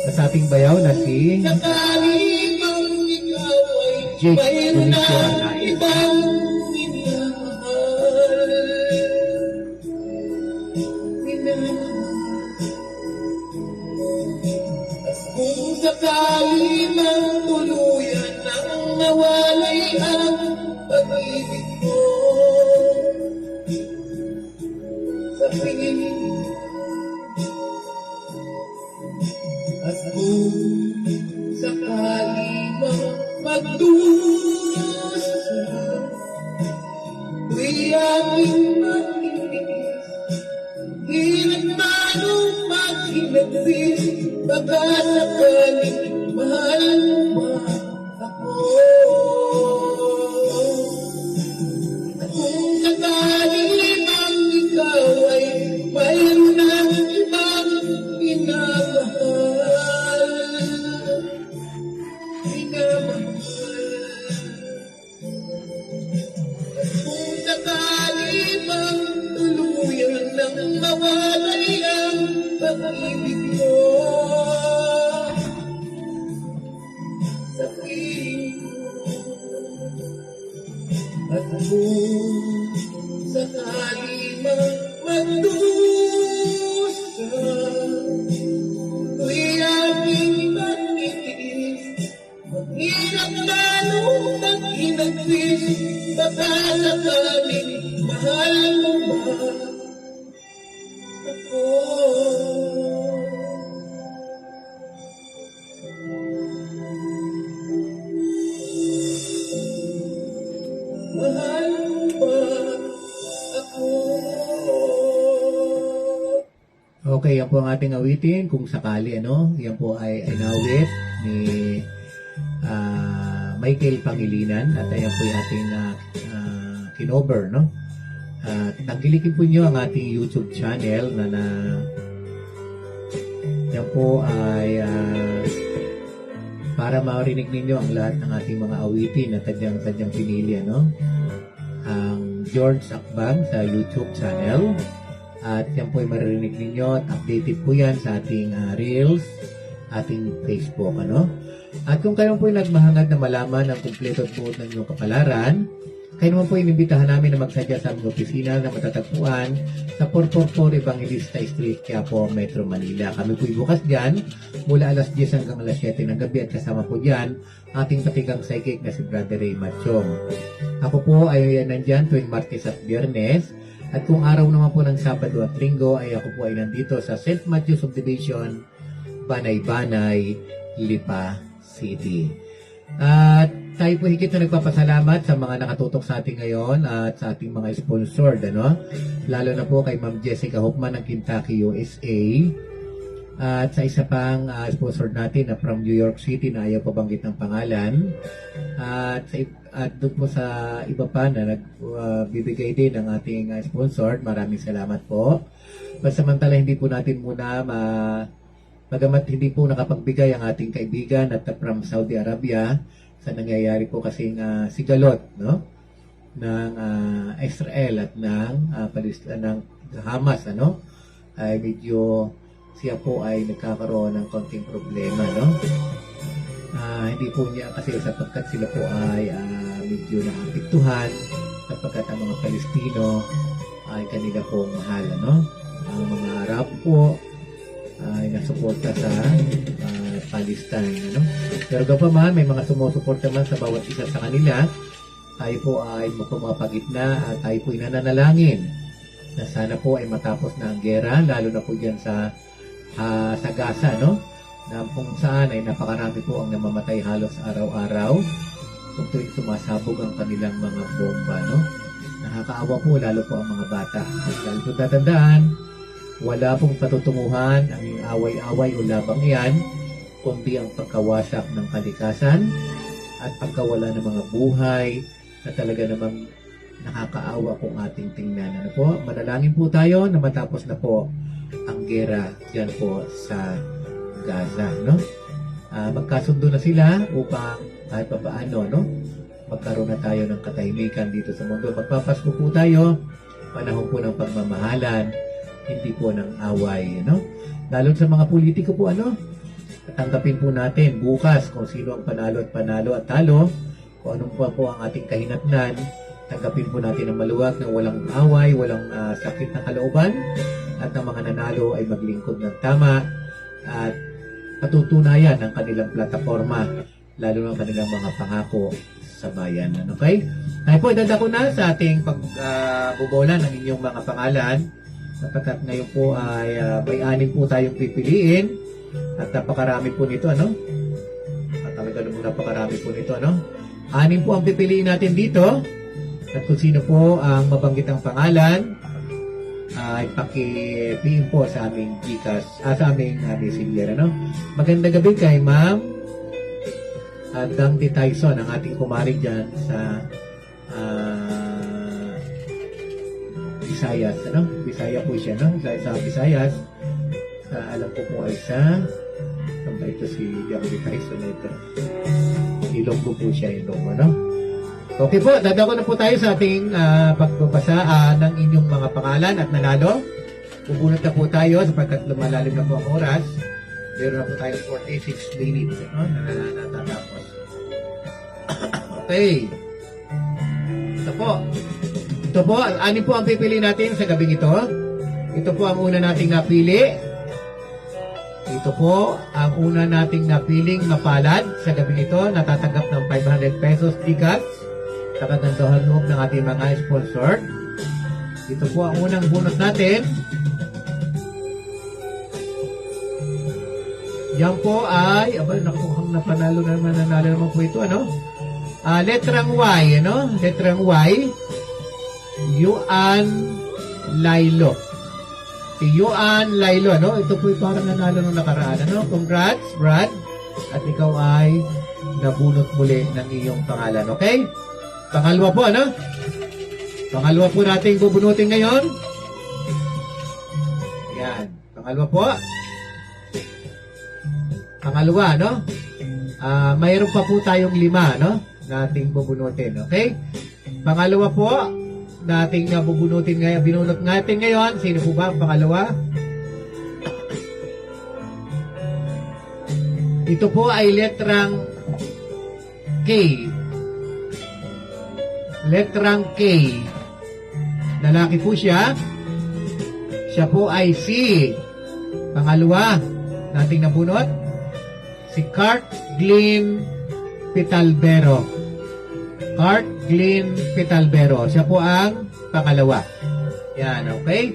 Speaker 2: Sa ating bayaw na si
Speaker 3: Sakali bang ikaw ay
Speaker 2: Jake
Speaker 3: mayroon na
Speaker 2: Bonicio Anais.
Speaker 3: ibang minamahal. At kung sakali mang tuluyan nang nawalay ang pag-ibig mo sa piling. At kung sakali mang magdusa, tuw'y aking makikinig. Hirap man o maghinagpis, baka sakaling mahal mo ba ako? At kung sakali mang ikaw ay mayroon ng ibang minamahal, kung sakali mang tuluyan nang mawalay ang pag-ibig mo sa piling ko. At kung sakali mang magdusa, tuw'y aking matitiis. Maghirap na nung maghinagpis, baka sakaling mahal mo ba Mahal mo ba ako?
Speaker 2: Okay, yan po ang ating awitin. Kung sakali, yan po ay inawit ni Michael Pangilinan at ayan po yung ating kinover, no? Tangkilikin po nyo ang ating YouTube channel na yan po ay para marinig ninyo ang lahat ng ating mga awitin na tadyang pinili, ang George Akbang sa YouTube channel. At yan po ay maririnig ninyo at updated po yan sa ating Reels, ating Facebook, At kung kayo po ay nagmahangad na malaman ang kumpleto po ng inyong kapalaran, kayo naman po inimbitahan namin na magsadya sa aming opisina na matatagpuan sa 444 Evangelista Street, Quiapo, Metro Manila. Kami po ay bukas dyan mula alas 10 hanggang alas 7 ng gabi at kasama po dyan ating patigang psychic na si Brother Ray Machong. Ako po ay nandyan tuwing Martes at Biyernes. At kung araw naman po ng Sabado at Linggo ay ako po ay nandito sa St. Matthew Subdivision, Banay-Banay, Lipa City. At tayo po higit na nagpapasalamat sa mga nakatutok sa ating ngayon at sa ating mga sponsored, Lalo na po kay Ma'am Jessica Hoffman ng Kentucky, USA. At sa isa pang sponsor natin na from New York City na ayaw pabanggit ng pangalan. At doon po sa iba pa na nagbibigay din ng ating sponsor, maraming salamat po. Pansamantala hindi po natin muna bagamat hindi po nakapagbigay ang ating kaibigan at from Saudi Arabia sa nangyayari po kasing sigalot, ng Israel at ng Hamas, ay medyo siya po ay nagkakaroon ng konting problema, hindi po niya kasi sapagkat sila po ay medyo naapektuhan sapagkat ang mga Palestino ay kanila pong mahal, ang mga Arab po ay nasuporta sa Palestine, Pero gapaman, may mga sumusuporta man sa bawat isa sa kanila. Tayo po ay pumapagitna at tayo po ay nananalangin na sana po ay matapos na ang gera, lalo na po dyan sa Gaza, na kung saan ay napakarami po ang namamatay halos araw-araw kung tuwing sumasabog ang kanilang mga bomba, Nakakaawa po lalo po ang mga bata. Dahil po tatandaan, wala pong patutunguhan ang away-away o labang iyan, kundi ang pagkawasak ng kalikasan at pagkawala ng mga buhay na talaga namang nakakaawa kung ating tingnan. Manalangin po tayo na matapos na po ang gera dyan po sa Gaza, magkasundo na sila upang kahit pa paano, magkaroon na tayo ng katahimikan dito sa mundo. Magpapasko po tayo, panahon po ng pagmamahalan, hindi po ng away, Lalo sa mga politiko po, tanggapin po natin bukas kung sino ang panalo at talo, kung anong po ang ating kahinatnan, tanggapin po natin ang maluwag na walang away, walang sakit na kalooban, at ang mga nanalo ay maglingkod ng tama at patutunayan ang kanilang plataforma, lalo ng kanilang mga pangako sa bayan. Okay? Ay po, idadako na sa ating pagbubola ng inyong mga pangalan, sapagkat ngayon po ay may 6 po tayong pipiliin at napakarami po nito, At talaga naman napakarami po nito, 6 po ang pipiliin natin dito. At kung sino po ang mabanggit ang pangalan, ay paki-PM po sa aming Gcash, sa aming messenger, Magandang gabi kay Ma'am Dangti Tyson, ang ating kumari dyan sa Visayas, Visaya po siya, Sa Visayas, alam ko po ay sa ito si Dangti Tyson ito. Ilonggo po siya, Ilonggo, Okay po, dadako na po tayo sa ating pagbabasa ng inyong mga pangalan at nanalo. Bubunot na po tayo sapagkat lumalalim na po ang oras. Meron na po tayo 46 minutes na natatapos. Okay. Ito po. Ito po, 6 po ang pipili natin sa gabing ito. Ito po ang una nating napili. Ito po ang una nating napiling mapalad sa gabing ito. Natatanggap ng 500 pesos ticket sa kagandahan loob ng ating mga sponsor. Ito po ang unang bunot natin. Yan po ay, nakuhang nanalo naman po ito, ano? Letrang Y, ano? Letrang Y. Yuan Lailo. Si Yuan Lailo, ano? Ito po parang nanalo nung nakaraan, ano? Congrats, Brad. At ikaw ay nabunot muli ng iyong pangalan, okay? Pangalawa po, ano? Pangalawa po natin bubunutin ngayon. Yan. Pangalawa po. Pangalawa, no? Mayroon pa po tayong 5, no? Nating bubunutin, okay? Pangalawa po, nating bubunutin ngayon, binunot natin ngayon. Sino po ba ang pangalawa? Ito po ay letrang K. Letrang K. Lalaki po siya. Siya po ay si pangalawa nating nabunot. Si Cart Glynn Pitalbero. Cart Glynn Pitalbero. Siya po ang pangalawa. Yan, okay?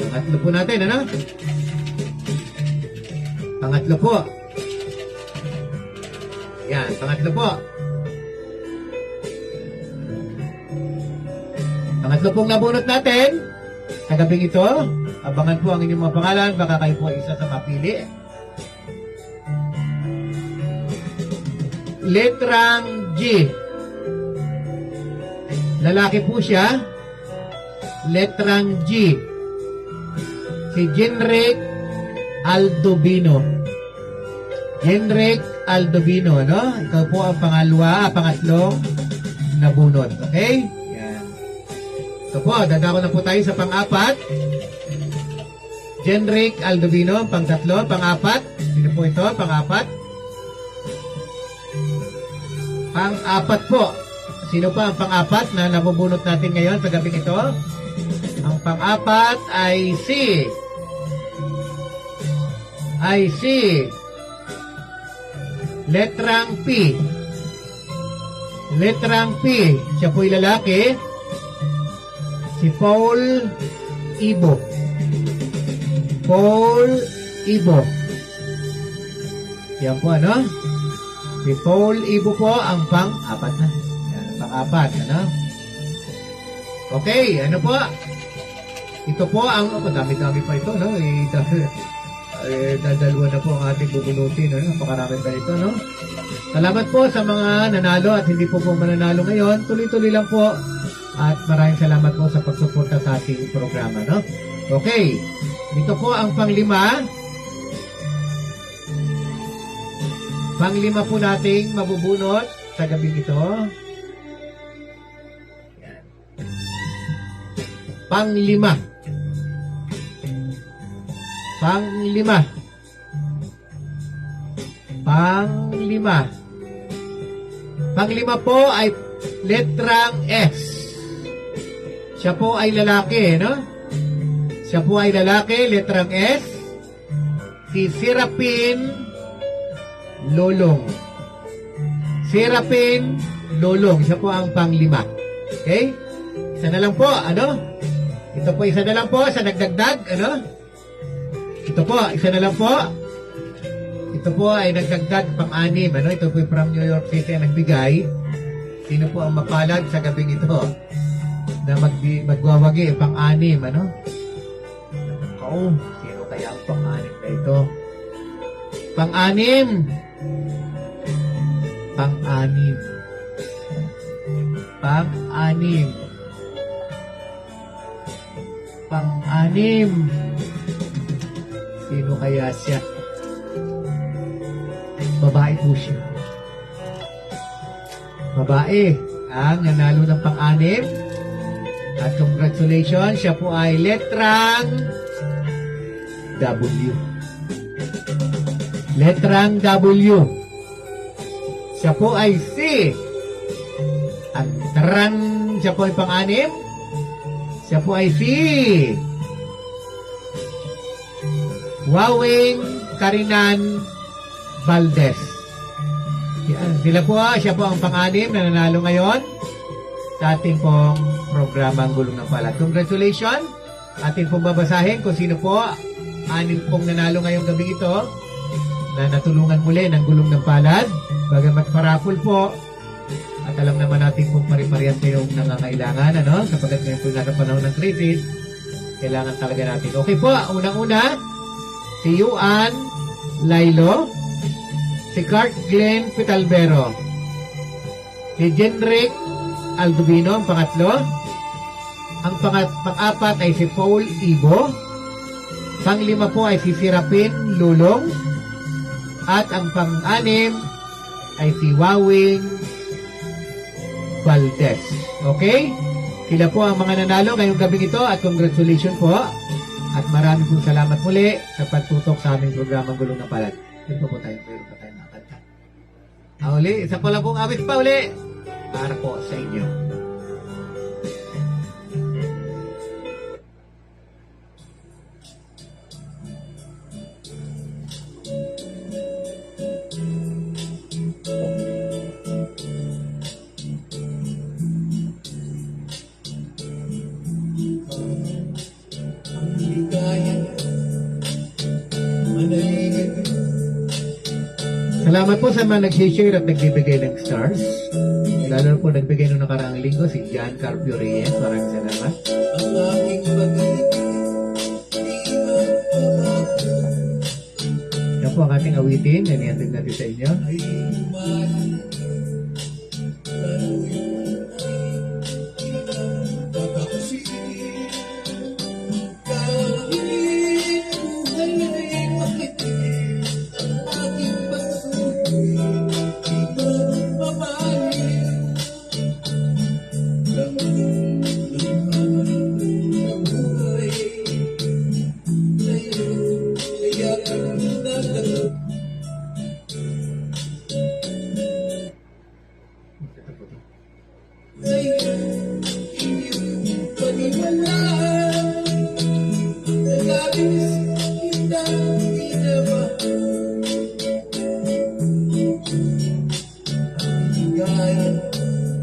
Speaker 2: Pangatlo po natin, ano? Pangatlo po. Yan, pangatlo po. Pangatlo pong nabunot natin. Kagabing ito, abangan po ang inyong mga pangalan. Baka kayo po isa sa mapili. Letrang G. Lalaki po siya. Letrang G. Si Jenrick Aldovino. Jenrick Aldovino, no? Ikaw po ang pangatlong nabunot. Okay? Yan. Ito po, dadako na po tayo sa pang-apat. Jenrick Aldovino, pang-tatlo, pang-apat. Sino po ito? Pang-apat. Pang-apat po. Sino pa ang pang-apat na nabubunot natin ngayon sa gabing ito? Ang pang-apat ay si letrang P. Letrang P. Siya po'y lalaki. Si Paul Ibo. Paul Ibo. Yan po, ano? Si Paul Ibo po ang pang-apat na. Yan, pang-apat, ano? Okay, ano po? Ito po ang, dami-dami pa ito, no? Dadalwa na po ang ating bubunutin, no? Napakarami pa ito, no? Salamat po sa mga nanalo at hindi po mananalo ngayon. Tuloy-tuloy lang po. At maraming salamat po sa pagsuporta sa ating programa, no? Okay, ito po ang pang-5. Pang-5 po nating mabubunot sa gabing ito. Yan. Pang-5. Pang-5. Pang-5. Pang-5 po ay letrang S. Siya po ay lalaki, no? Siya po ay lalaki, letrang S. Si Serapin Lolong. Serapin Lolong. Siya po ang pang-5. Okay? Isa na lang po, ano? Ito po, isa na lang po sa nagdagdag, ano? Ito po, isa na lang po. Ito po ay nagdagdag pang-6, ano? Ito po from New York City ang nagbigay. Sino po ang mapalad sa gabing ito na magwawagi, pang-6, ano? Oh, sino kaya ang pang-6 na ito? Pang-6. Pang-6. Pang-6. Pang-6. Sino kaya siya? Babae po siya. Babae ang nanalo ng pang-6. At congratulations, siya po ay letrang W. Letrang W. Siya po ay C. At siya po ay pang-6. Siya po ay C. Wawing Karinan Valdez. Yan. Sila po, siya po ang pang-6 na nanalo ngayon sa ating pong programa ang Gulong ng Palad. na natulungan muli ng gulong ng palad. Bagamat parapol po, at alam naman natin kung pari-pariante yung nangangailangan, ano? Sapagkat ngayon po nasa panahon ng crisis, kailangan talaga natin. Okay po, unang-una, si Yuan Lailo, si Clark Glenn Pitalbero, si Jenrick Aldubino, ang pangatlo. Ang pang-apat ay si Paul Ibo. Pang-lima po ay si Serapin Lulong. At ang pang-anim ay si Wawing Valdez. Okay? Sila po ang mga nanalo ngayong gabing ito at congratulations po. At maraming pong salamat muli sa pagtutok sa aming programang Gulong ng Palad. Ito po tayo, mayroon pa tayo makakanta. Uli, isa pa lang pong awit pa uli para po sa inyo. Salamat po sa mga nag-share at nagbibigay ng stars. Lalo po nagbigay nung nakaraang linggo si Jan Carpio Reyes. Maraming salamat.
Speaker 3: Ang aking pag-ibig, di magpapagod.
Speaker 2: Yan po ang ating awitin. Nanihatid natin sa inyo.
Speaker 3: Ay umali, pero yun ay pinagpapakasir. Kahit buhay ay makitig, ang aking pagsukoy, di magpapalit. Laman ng buhay, sa'yo ay aking nagdalap. Sa'yo, iyong paniwala, sa labis kitang ginawa. Ang higaya,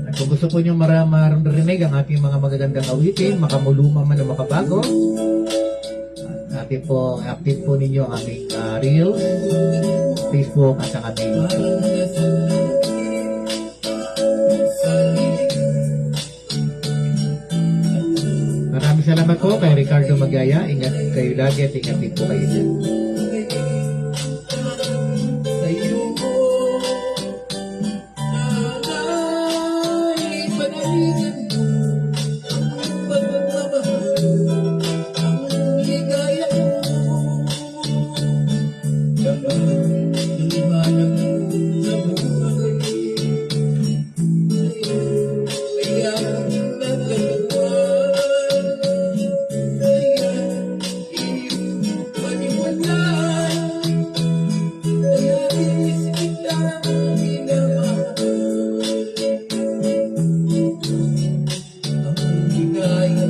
Speaker 2: At kung gusto po nyo marinig ang ating mga magagandang awitin, makamuluma man o makabago, atin po, update po ninyo ang aming Reels, Facebook at ang aming
Speaker 3: parang nasa langit, sa lilig.
Speaker 2: Maraming salamat po kay Ricardo Magaya. Ingat kayo lagi at ingat din po kayo dyan.
Speaker 3: Sa'yo sana'y panaligan mo ang pagmamahal, ang ligaya mo. Kapag lumanap sa buhay, sa'yo ay aking nagagawan. Kaya iyong paniwalaan, kaya isip lang minamahal. Ang higaya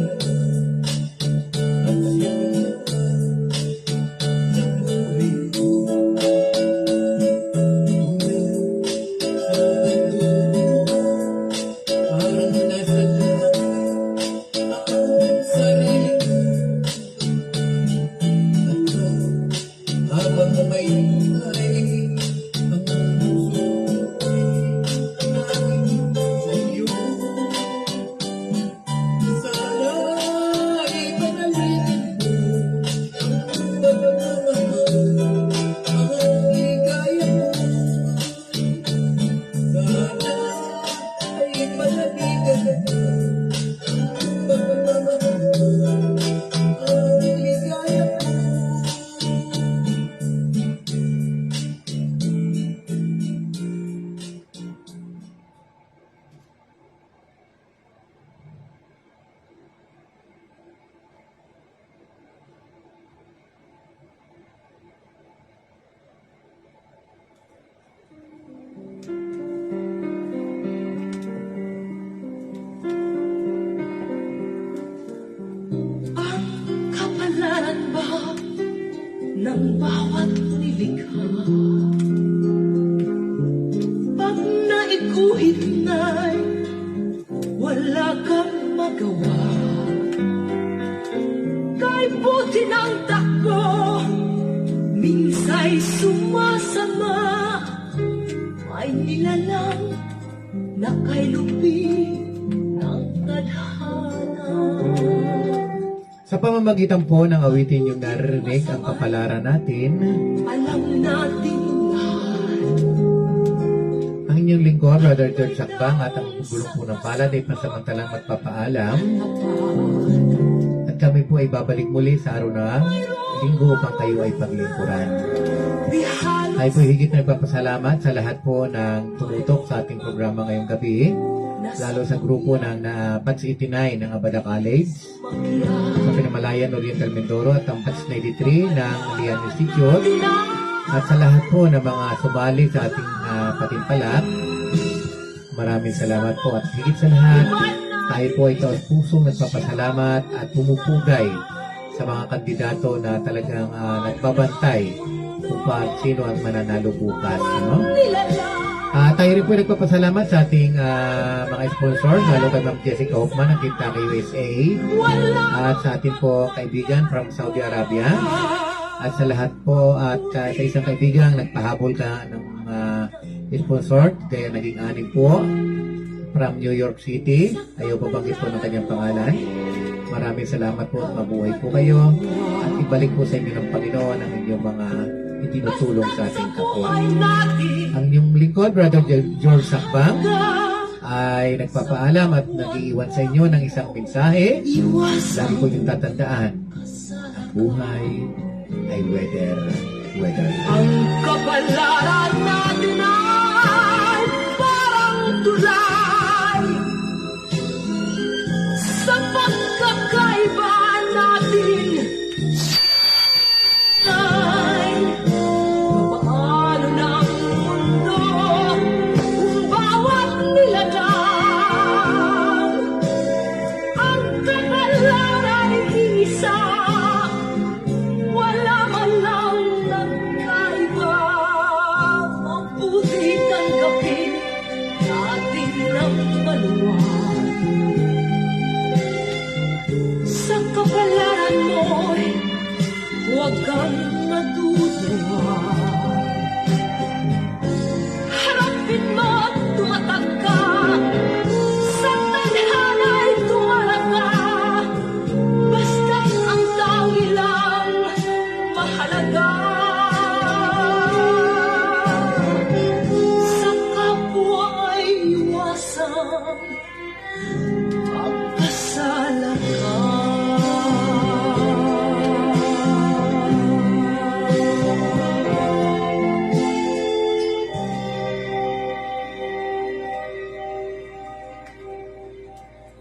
Speaker 3: at siyang nabuhay ko. Sa bando, parang nasa langit ang sarili. Habang may buhay, ang puso ko'y nangingin sa'yo. Sana'y panaligan mo ang pagmamahal, ang ligaya mo. Sana'y panaligan mo ang pagmamahal, ang ligaya mo.
Speaker 1: Ang kapalaran ba ng bawat nilikha? Pag naiguhit na'y wala kang magawa. Kay buti ng takbo, minsa'y sumasama. nilalang na kay lupi ng tadhana.
Speaker 2: Sa pamamagitan po ng awitin yung naririnig ang kapalaran natin,
Speaker 1: Alam natin lahat
Speaker 2: ang inyong lingkod, Brother George Sakbang, at ang gulong po ng palad ay pansamantalang magpapaalam.
Speaker 1: kapag
Speaker 2: At kami po ay babalik muli sa araw ng linggo upang kayo ay paglingkuran.
Speaker 1: bihalo
Speaker 2: Tayo po higit na nagpapasalamat sa lahat po ng tumutok sa ating programa ngayong gabi, lalo sa grupo ng Batch 89 ng Abada College, sa Pinamalayan Oriental Mindoro at ang Batch 93 ng Lian Institute, at sa lahat po ng mga sumali sa ating patimpalak. Maraming salamat po, at higit sa lahat, tayo po ay taos pusong nagpapasalamat at pumupugay sa mga kandidato na talagang nagbabantay kung sino ang mananalo bukas. No? Tayo rin po nagpapasalamat sa ating mga sponsors, lalo kay Ma'am Jessica Hoffman ng Kentucky USA, at sa ating po kaibigan from Saudi Arabia, at sa lahat po at sa isang kaibigan nagpahabol ka ng sponsor, kaya naging anim po from New York City. Ayaw pa banggit po ng kanyang pangalan. Maraming salamat po at mabuhay po kayo, at ibalik po sa inyo ng Panginoon ang inyong mga itinutulong sa ating kapwa. Ang inyong lingkod, Brother George Sakbang, ay nagpapaalam at nag-iiwan sa inyo ng isang mensahe. Lagi po yung tatandaan, ang buhay ay weather.
Speaker 1: ang kapalaran natin ay